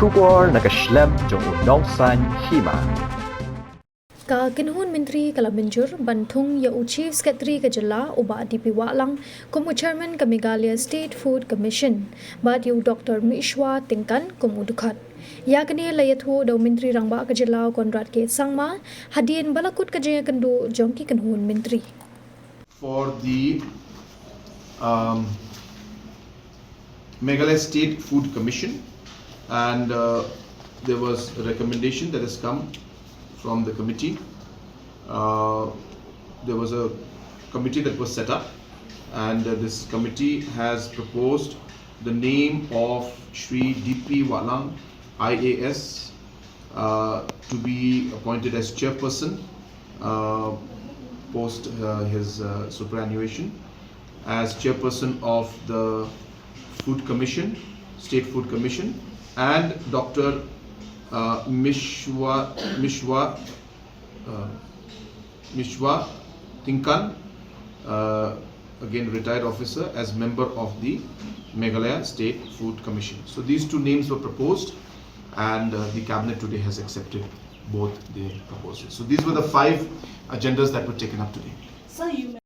Shukor nakaslem jong unong san Hima. Ka kinhun Menteri kala Mynjur ban Thung ya Chief Secretary ka jala uba DP Wahlang kumu Chairman ka Meghalaya State Food Commission bat yu Dr. Mishwa Tingkan kumu dukhat. Ya kini layathu daw Menteri rangba ka jala konrad ke sangma hadien balakut ka jaya kandu jongki kinhun Menteri. For the Meghalaya State Food Commission, and there was a recommendation that has come from the committee. There was a committee that was set up, and this committee has proposed the name of Shri DP Wahlang IAS to be appointed as chairperson post his superannuation, as chairperson of the Food Commission, State Food Commission, and Dr. Mishwa Tingkan, again retired officer, as member of the Meghalaya State Food Commission. So these two names were proposed, and the cabinet today has accepted both the proposals. So these were the 5 agendas that were taken up today. Sir, you